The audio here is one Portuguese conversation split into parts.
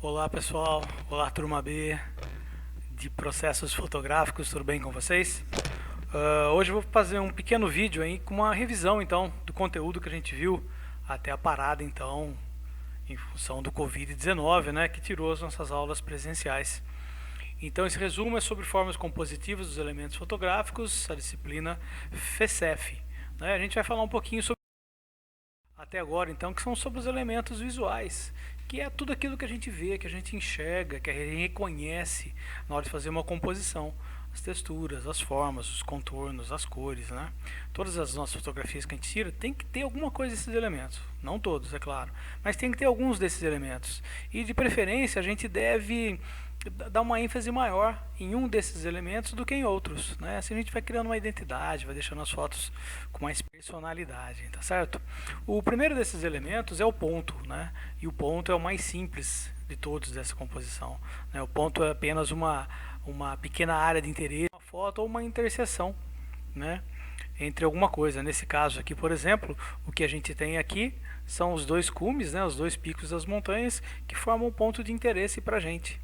Olá pessoal, olá turma B de processos fotográficos, tudo bem com vocês? Hoje eu vou fazer um pequeno vídeo aí com uma revisão então do conteúdo que a gente viu até a parada então em função do Covid-19, né, que tirou as nossas aulas presenciais. Então esse resumo é sobre formas compositivas dos elementos fotográficos, a disciplina FECEF. Né? A gente vai falar um pouquinho sobre até agora, então, que são sobre os elementos visuais, que é tudo aquilo que a gente vê, que a gente enxerga, que a gente reconhece na hora de fazer uma composição. As texturas, as formas, os contornos, as cores, né? Todas as nossas fotografias que a gente tira tem que ter alguma coisa desses elementos. Não todos, é claro, mas tem que ter alguns desses elementos. E de preferência a gente deve dar uma ênfase maior em um desses elementos do que em outros, né? Assim a gente vai criando uma identidade, vai deixando as fotos com mais personalidade, tá certo? O primeiro desses elementos é o ponto, né? E o ponto é o mais simples de todos dessa composição, né? O ponto é apenas uma pequena área de interesse, uma foto ou uma interseção, né, entre alguma coisa. Nesse caso aqui, por exemplo, o que a gente tem aqui são os dois cumes, né, os dois picos das montanhas que formam um ponto de interesse para a gente.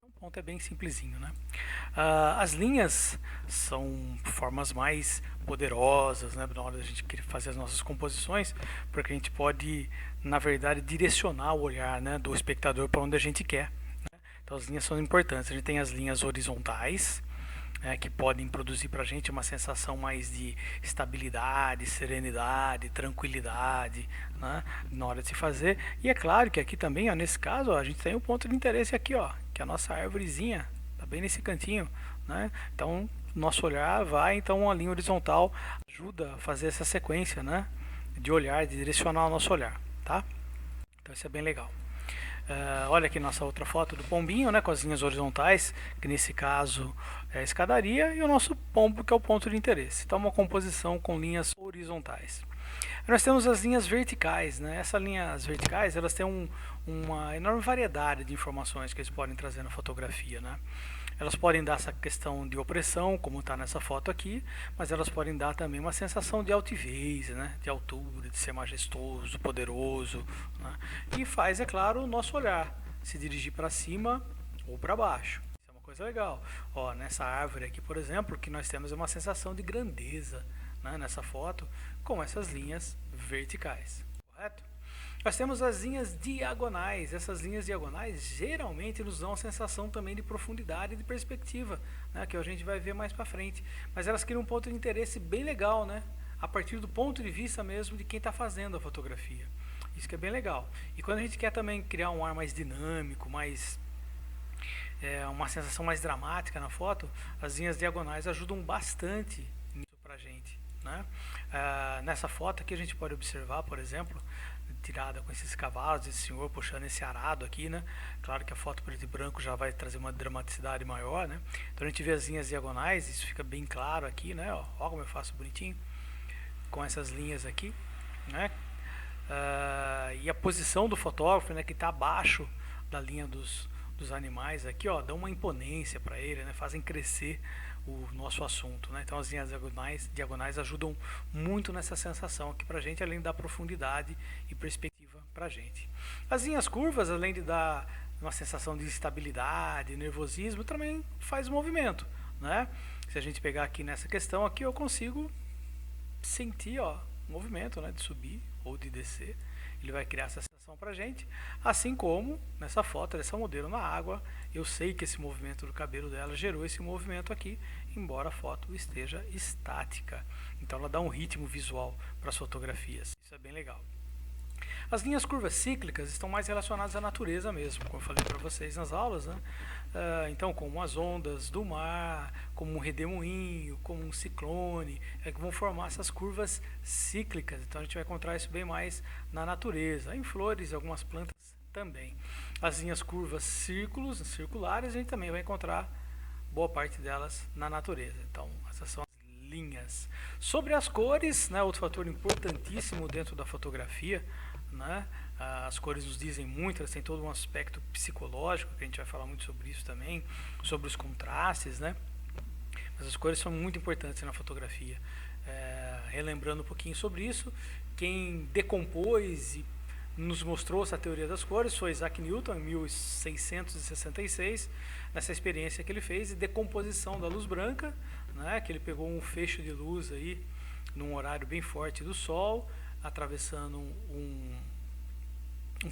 O ponto é bem simplesinho, né? As linhas são formas mais poderosas, né, na hora da gente fazer as nossas composições, porque a gente pode, na verdade, direcionar o olhar, né, do espectador para onde a gente quer. Então as linhas são importantes. A gente tem as linhas horizontais, que podem produzir para a gente uma sensação mais de estabilidade, serenidade, tranquilidade, né, na hora de se fazer. E é claro que aqui também, ó, nesse caso, ó, a gente tem um ponto de interesse aqui, ó, que é a nossa árvorezinha, tá bem nesse cantinho, né? Então nosso olhar vai, então uma linha horizontal ajuda a fazer essa sequência, né, de olhar, de direcionar o nosso olhar, tá? Então isso é bem legal. Olha aqui nossa outra foto do pombinho, né, com as linhas horizontais, que nesse caso é a escadaria, e o nosso pombo, que é o ponto de interesse. Então, uma composição com linhas horizontais. Nós temos as linhas verticais, né? Essas linhas verticais, elas têm uma enorme variedade de informações que eles podem trazer na fotografia, né? Elas podem dar essa questão de opressão, como está nessa foto aqui, mas elas podem dar também uma sensação de altivez, né? De altura, de ser majestoso, poderoso, né? E faz, é claro, o nosso olhar se dirigir para cima ou para baixo. Isso é uma coisa legal. Ó, nessa árvore aqui, por exemplo, que nós temos uma sensação de grandeza, né, nessa foto, com essas linhas verticais, correto? Nós temos as linhas diagonais. Essas linhas diagonais geralmente nos dão a sensação também de profundidade e de perspectiva, né, que a gente vai ver mais para frente. Mas elas criam um ponto de interesse bem legal, né, a partir do ponto de vista mesmo de quem está fazendo a fotografia. Isso que é bem legal. E quando a gente quer também criar um ar mais dinâmico, uma sensação mais dramática na foto, as linhas diagonais ajudam bastante nisso para a gente, né? Nessa foto aqui a gente pode observar, por exemplo, tirada com esses cavalos, esse senhor puxando esse arado aqui, né? Claro que a foto preto e branco já vai trazer uma dramaticidade maior, né? Então a gente vê as linhas diagonais, isso fica bem claro aqui, né? Ó como eu faço bonitinho com essas linhas aqui, né? E a posição do fotógrafo, né, que está abaixo da linha dos animais aqui, ó, dão uma imponência para ele, né? Fazem crescer o nosso assunto, né? Então as linhas diagonais ajudam muito nessa sensação aqui pra gente, além da profundidade e perspectiva pra gente. As linhas curvas, além de dar uma sensação de estabilidade, nervosismo, também faz movimento, né? Se a gente pegar aqui nessa questão aqui, eu consigo sentir, ó, movimento, né, de subir ou de descer. Ele vai criar essa sensação pra gente, assim como nessa foto dessa modelo na água, eu sei que esse movimento do cabelo dela gerou esse movimento aqui, embora a foto esteja estática. Então ela dá um ritmo visual para as fotografias. Isso é bem legal. As linhas curvas cíclicas estão mais relacionadas à natureza mesmo, como eu falei para vocês nas aulas, né? Então, como as ondas do mar, como um redemoinho, como um ciclone, que vão formar essas curvas cíclicas. Então a gente vai encontrar isso bem mais na natureza, em flores e algumas plantas também. As linhas curvas circulares, a gente também vai encontrar boa parte delas na natureza. Então, essas são as linhas. Sobre as cores, né, outro fator importantíssimo dentro da fotografia, né? As cores nos dizem muito, elas têm todo um aspecto psicológico, que a gente vai falar muito sobre isso também, sobre os contrastes, né? Mas as cores são muito importantes na fotografia. Relembrando um pouquinho sobre isso, quem decompôs e nos mostrou essa teoria das cores foi Isaac Newton, em 1666, nessa experiência que ele fez de decomposição da luz branca, né, que ele pegou um feixe de luz aí, num horário bem forte do Sol, atravessando um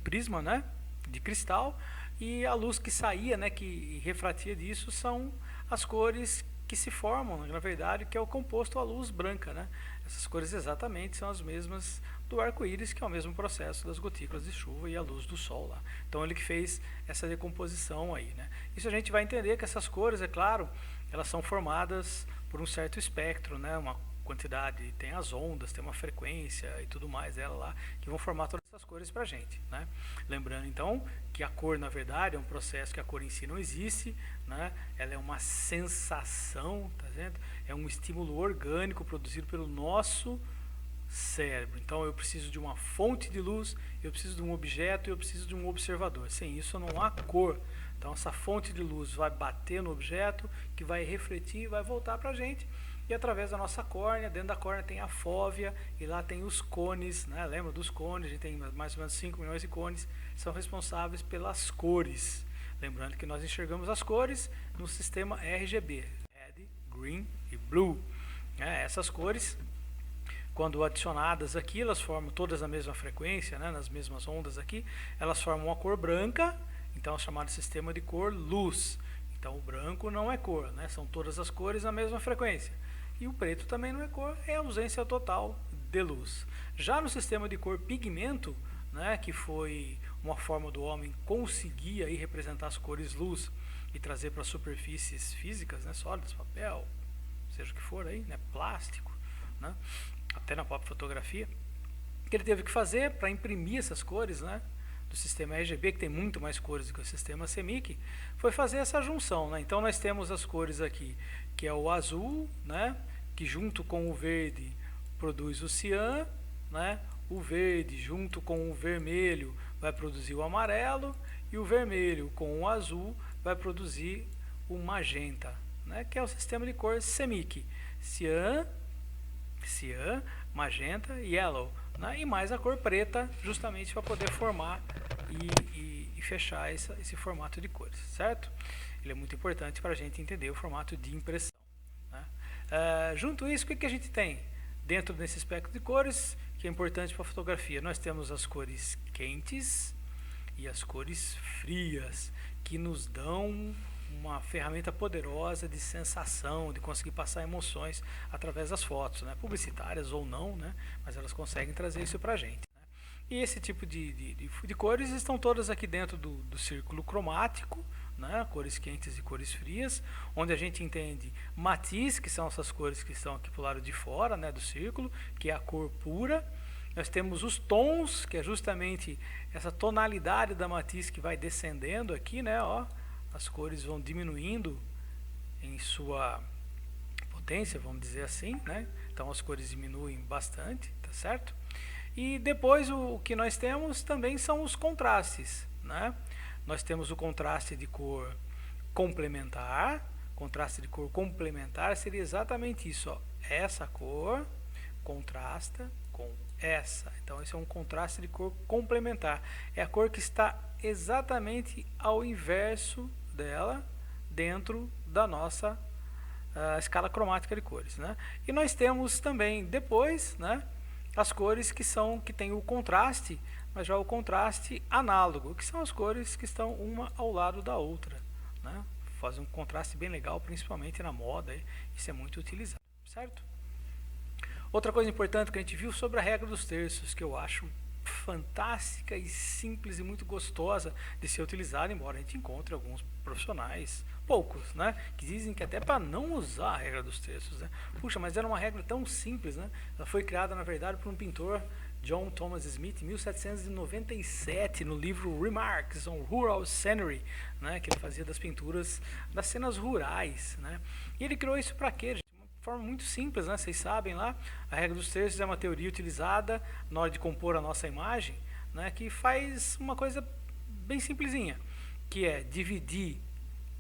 prisma, né, de cristal, e a luz que saía, né, que refratia disso, são as cores que se formam, na verdade, que é o composto à luz branca, né? Essas cores exatamente são as mesmas do arco-íris, que é o mesmo processo das gotículas de chuva e a luz do sol lá. Então ele que fez essa decomposição aí, né? Isso a gente vai entender que essas cores, é claro, elas são formadas por um certo espectro, né? Uma quantidade, tem as ondas, tem uma frequência e tudo mais dela lá, que vão formar todas essas cores pra gente, né? Lembrando então que a cor, na verdade, é um processo que a cor em si não existe, né? Ela é uma sensação, tá vendo? É um estímulo orgânico produzido pelo nosso cérebro. Então eu preciso de uma fonte de luz, eu preciso de um objeto e eu preciso de um observador. Sem isso não há cor. Então essa fonte de luz vai bater no objeto, que vai refletir e vai voltar pra gente. E através da nossa córnea, dentro da córnea tem a fóvea e lá tem os cones, né? Lembra dos cones? A gente tem mais ou menos 5 milhões de cones, são responsáveis pelas cores. Lembrando que nós enxergamos as cores no sistema RGB, Red, Green e Blue. Essas cores, quando adicionadas aqui, elas formam todas a mesma frequência, né? Nas mesmas ondas aqui, elas formam uma cor branca, então é chamado sistema de cor luz. Então o branco não é cor, né? São todas as cores na mesma frequência. E o preto também não é cor, é ausência total de luz. Já no sistema de cor pigmento, né, que foi uma forma do homem conseguir aí representar as cores luz e trazer para superfícies físicas, né, sólidas, papel, seja o que for aí, né, plástico, né, até na própria fotografia, que ele teve que fazer para imprimir essas cores, né, do sistema RGB, que tem muito mais cores do que o sistema CMYK, foi fazer essa junção, né? Então nós temos as cores aqui, que é o azul, né, que junto com o verde produz o cian, né? O verde junto com o vermelho vai produzir o amarelo e o vermelho com o azul vai produzir o magenta, né, que é o sistema de cor CMYK. Cian, magenta, yellow, né, e mais a cor preta, justamente para poder formar e fechar esse formato de cores, certo? Ele é muito importante para a gente entender o formato de impressão, né? Junto a isso, o que a gente tem dentro desse espectro de cores que é importante para a fotografia? Nós temos as cores quentes e as cores frias, que nos dão uma ferramenta poderosa de sensação, de conseguir passar emoções através das fotos, né? Publicitárias ou não, né? Mas elas conseguem trazer isso para a gente, né? E esse tipo de cores estão todas aqui dentro do círculo cromático, né? Cores quentes e cores frias, onde a gente entende matiz, que são essas cores que estão aqui para o lado de fora, né, do círculo, que é a cor pura. Nós temos os tons, que é justamente essa tonalidade da matiz que vai descendendo aqui, né, ó. As cores vão diminuindo em sua potência, vamos dizer assim, né? Então as cores diminuem bastante, tá certo? E depois o que nós temos também são os contrastes, né? Nós temos o contraste de cor complementar. Contraste de cor complementar seria exatamente isso, ó. Essa cor contrasta com essa. Então esse é um contraste de cor complementar. É a cor que está exatamente ao inverso dela dentro da nossa escala cromática de cores, né? E nós temos também depois, né, as cores que tem o contraste, mas já o contraste análogo, que são as cores que estão uma ao lado da outra, né? Faz um contraste bem legal, principalmente na moda, isso é muito utilizado, certo? Outra coisa importante que a gente viu sobre a regra dos terços, que eu acho fantástica e simples e muito gostosa de ser utilizada, embora a gente encontre alguns profissionais, poucos, né, que dizem que até para não usar a regra dos terços, né? Puxa, mas era uma regra tão simples, né? Ela foi criada, na verdade, por um pintor, John Thomas Smith, em 1797, no livro Remarks on Rural Scenery, né, que ele fazia das pinturas das cenas rurais, né? E ele criou isso para quê? Forma muito simples, né? Vocês sabem lá, a regra dos terços é uma teoria utilizada na hora de compor a nossa imagem, né, que faz uma coisa bem simplesinha, que é dividir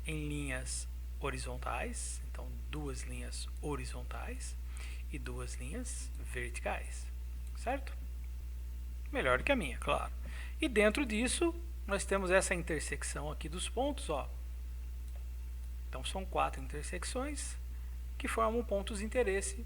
em linhas horizontais, então 2 linhas horizontais e 2 linhas verticais, certo? Melhor do que a minha, claro. E dentro disso, nós temos essa intersecção aqui dos pontos, ó. Então são 4 intersecções que formam pontos de interesse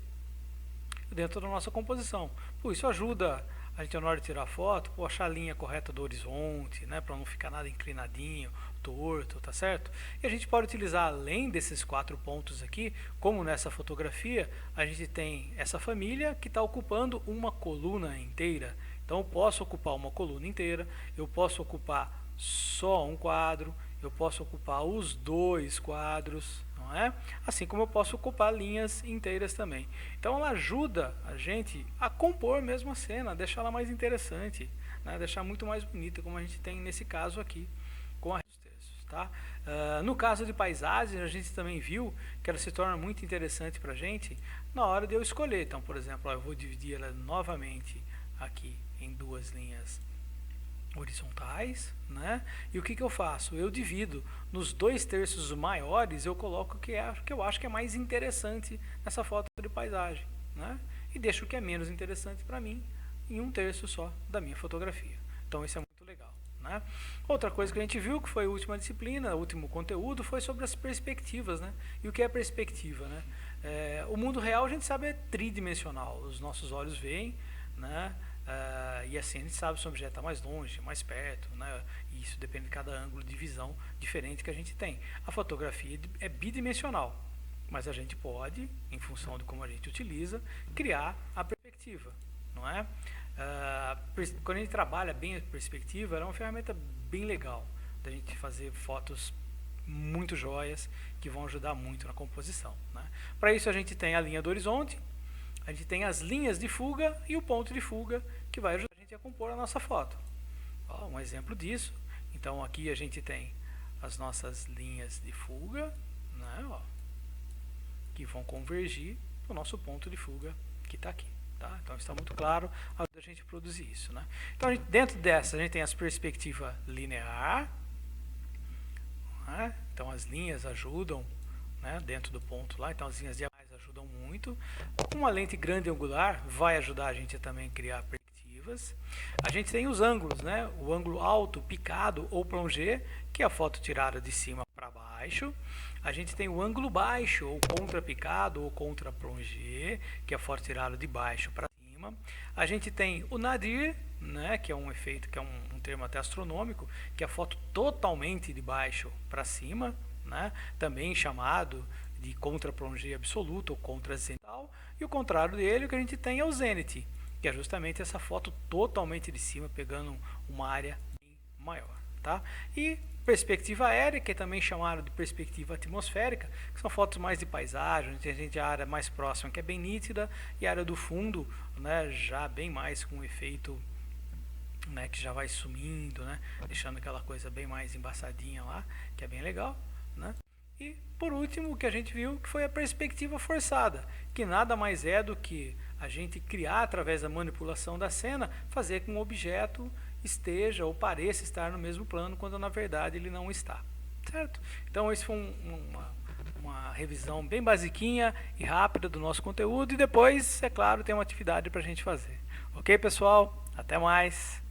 dentro da nossa composição. Por isso ajuda a gente, na hora de tirar foto, achar a linha correta do horizonte, né, para não ficar nada inclinadinho, torto, tá certo? E a gente pode utilizar, além desses 4 pontos aqui, como nessa fotografia, a gente tem essa família que está ocupando uma coluna inteira. Então eu posso ocupar uma coluna inteira, eu posso ocupar só um quadro, eu posso ocupar os 2 quadros, não é? Assim como eu posso ocupar linhas inteiras também. Então ela ajuda a gente a compor mesmo a cena, a deixar ela mais interessante, né? Deixar muito mais bonita, como a gente tem nesse caso aqui com os textos, tá? No caso de paisagens, a gente também viu que ela se torna muito interessante para a gente na hora de eu escolher. Então, por exemplo, eu vou dividir ela novamente aqui em 2 linhas horizontais, né? E o que eu faço? Eu divido nos 2/3 maiores, eu coloco o que eu acho que é mais interessante nessa foto de paisagem, né? E deixo o que é menos interessante para mim em 1/3 só da minha fotografia. Então isso é muito legal, né? Outra coisa que a gente viu, que foi a última disciplina, o último conteúdo, foi sobre as perspectivas, né? E o que é perspectiva, né? O mundo real a gente sabe é tridimensional, os nossos olhos veem, né? E assim a gente sabe se o objeto está mais longe, mais perto, né? E isso depende de cada ângulo de visão diferente que a gente tem. A fotografia é bidimensional, mas a gente pode, em função de como a gente utiliza, criar a perspectiva, não é? Quando a gente trabalha bem a perspectiva, ela é uma ferramenta bem legal da gente fazer fotos muito joias que vão ajudar muito na composição, né? Para isso a gente tem a linha do horizonte, a gente tem as linhas de fuga e o ponto de fuga que vai ajudar a gente a compor a nossa foto. Ó, um exemplo disso. Então aqui a gente tem as nossas linhas de fuga, né, ó, que vão convergir para o nosso ponto de fuga que está aqui. Tá? Então está muito claro a hora da gente produzir isso, né? Então dentro dessa a gente tem as perspectivas linear, né? Então as linhas ajudam, né, dentro do ponto lá, então as linhas diagonais ajudam muito. Uma lente grande angular vai ajudar a gente a também criar perspectivas. A gente tem os ângulos, né? O ângulo alto, picado ou plongé, que é a foto tirada de cima para baixo. A gente tem o ângulo baixo, ou contra-picado ou contra-plongé, que é a foto tirada de baixo para cima. A gente tem o nadir, né, que é um efeito, que é um termo até astronômico, que é a foto totalmente de baixo para cima, né, também chamado de contra-plongé absoluto ou contra-zenital. E o contrário dele, o que a gente tem é o zenith, que é justamente essa foto totalmente de cima, pegando uma área bem maior. Tá? E perspectiva aérea, que é também chamada de perspectiva atmosférica, que são fotos mais de paisagem, onde a gente a área mais próxima que é bem nítida e a área do fundo, né, já bem mais com um efeito, né, que já vai sumindo, né, deixando aquela coisa bem mais embaçadinha lá, que é bem legal, né? E por último, o que a gente viu que foi a perspectiva forçada, que nada mais é do que a gente criar através da manipulação da cena, fazer com que um objeto esteja ou pareça estar no mesmo plano, quando na verdade ele não está, certo? Então esse foi uma revisão bem basiquinha e rápida do nosso conteúdo, e depois, é claro, tem uma atividade para a gente fazer. Ok, pessoal? Até mais!